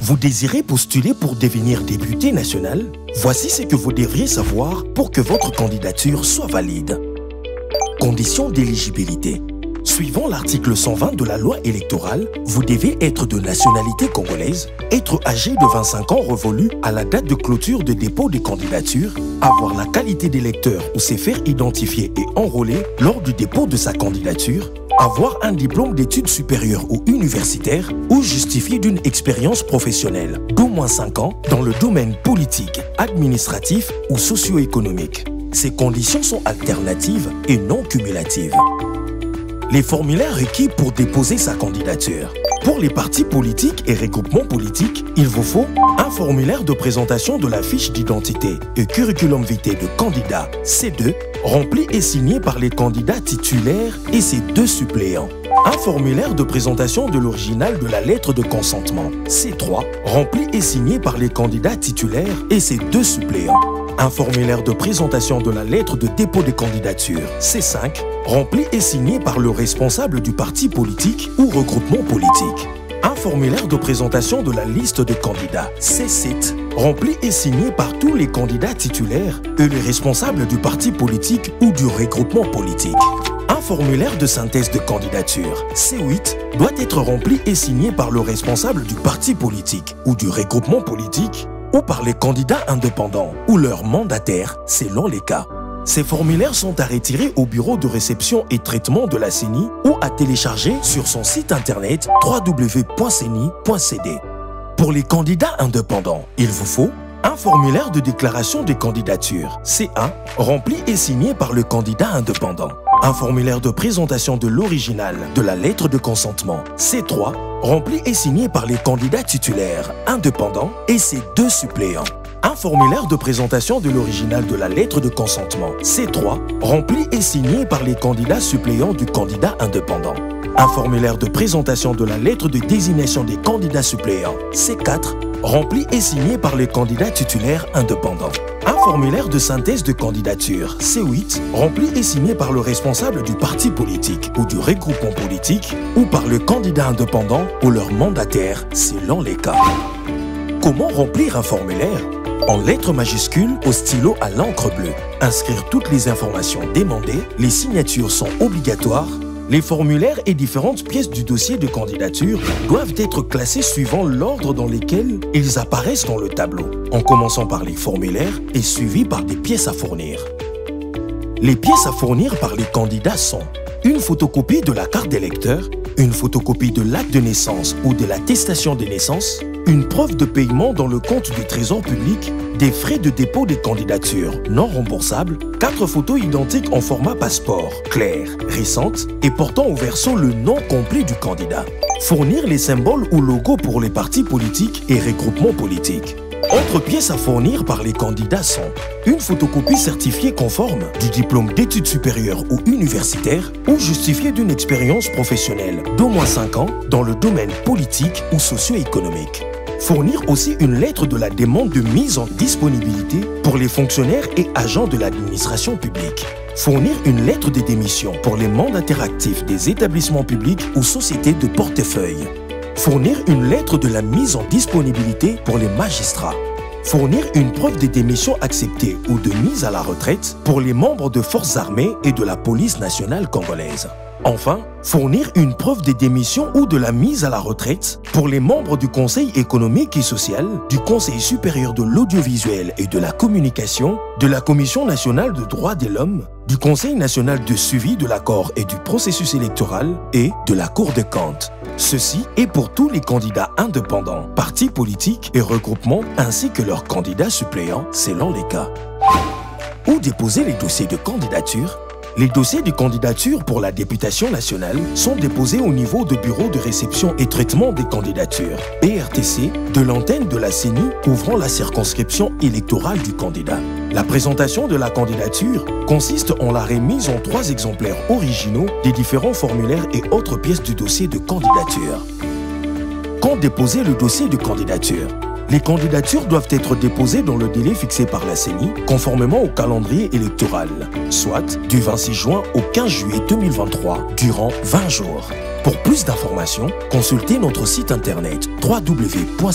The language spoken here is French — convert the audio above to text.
Vous désirez postuler pour devenir député national? Voici ce que vous devriez savoir pour que votre candidature soit valide. Conditions d'éligibilité. Suivant l'article 120 de la loi électorale, vous devez être de nationalité congolaise, être âgé de 25 ans révolu à la date de clôture de dépôt des candidatures, avoir la qualité d'électeur ou se faire identifier et enrôler lors du dépôt de sa candidature, avoir un diplôme d'études supérieures ou universitaires ou justifier d'une expérience professionnelle d'au moins 5 ans dans le domaine politique, administratif ou socio-économique. Ces conditions sont alternatives et non cumulatives. Les formulaires requis pour déposer sa candidature. Pour les partis politiques et regroupements politiques, il vous faut un formulaire de présentation de la fiche d'identité et curriculum vitae de candidat C2, rempli et signé par les candidats titulaires et ses 2 suppléants. Un formulaire de présentation de l'original de la lettre de consentement C3, rempli et signé par les candidats titulaires et ses 2 suppléants. Un formulaire de présentation de la lettre de dépôt de candidature C5, rempli et signé par le responsable du parti politique ou regroupement politique. Un formulaire de présentation de la liste de candidats C7, rempli et signé par tous les candidats titulaires et les responsables du parti politique ou du regroupement politique. Un formulaire de synthèse de candidature C8 doit être rempli et signé par le responsable du parti politique ou du regroupement politique ou par les candidats indépendants ou leurs mandataires selon les cas. Ces formulaires sont à retirer au bureau de réception et traitement de la CENI ou à télécharger sur son site internet www.ceni.cd. Pour les candidats indépendants, il vous faut un formulaire de déclaration de candidature C1 rempli et signé par le candidat indépendant. Un formulaire de présentation de l'original de la lettre de consentement C3 rempli et signé par les candidats titulaires indépendants et ses 2 suppléants. Un formulaire de présentation de l'original de la lettre de consentement C3 rempli et signé par les candidats suppléants du candidat indépendant. Un formulaire de présentation de la lettre de désignation des candidats suppléants C4 rempli et signé par les candidats titulaires indépendants. Un formulaire de synthèse de candidature C8 rempli et signé par le responsable du parti politique ou du regroupement politique ou par le candidat indépendant ou leur mandataire selon les cas. Comment remplir un formulaire? En lettres majuscules au stylo à l'encre bleue. Inscrire toutes les informations demandées, les signatures sont obligatoires. Les formulaires et différentes pièces du dossier de candidature doivent être classées suivant l'ordre dans lequel ils apparaissent dans le tableau, en commençant par les formulaires et suivis par des pièces à fournir. Les pièces à fournir par les candidats sont une photocopie de la carte d'électeur, une photocopie de l'acte de naissance ou de l'attestation de naissance, une preuve de paiement dans le compte du Trésor public, des frais de dépôt des candidatures non remboursables, 4 photos identiques en format passeport, clair, récentes et portant au verso le nom complet du candidat. Fournir les symboles ou logos pour les partis politiques et regroupements politiques. Autres pièces à fournir par les candidats sont une photocopie certifiée conforme du diplôme d'études supérieures ou universitaires ou justifiée d'une expérience professionnelle d'au moins 5 ans dans le domaine politique ou socio-économique. Fournir aussi une lettre de la demande de mise en disponibilité pour les fonctionnaires et agents de l'administration publique. Fournir une lettre de démission pour les mandataires actifs des établissements publics ou sociétés de portefeuille. Fournir une lettre de la mise en disponibilité pour les magistrats. Fournir une preuve de démission acceptée ou de mise à la retraite pour les membres de forces armées et de la police nationale congolaise. Enfin, fournir une preuve de démission ou de la mise à la retraite pour les membres du Conseil économique et social, du Conseil supérieur de l'audiovisuel et de la communication, de la Commission nationale des droits de l'homme, du Conseil national de suivi de l'accord et du processus électoral et de la Cour des comptes. Ceci est pour tous les candidats indépendants, partis politiques et regroupements ainsi que leurs candidats suppléants selon les cas. Où déposer les dossiers de candidature? Les dossiers de candidature pour la députation nationale sont déposés au niveau de bureau de réception et traitement des candidatures, BRTC, de l'antenne de la CENI couvrant la circonscription électorale du candidat. La présentation de la candidature consiste en la remise en 3 exemplaires originaux des différents formulaires et autres pièces du dossier de candidature. Quand déposer le dossier de candidature? Les candidatures doivent être déposées dans le délai fixé par la CENI, conformément au calendrier électoral, soit du 26 juin au 15 juillet 2023, durant 20 jours. Pour plus d'informations, consultez notre site internet www.ceni.cd.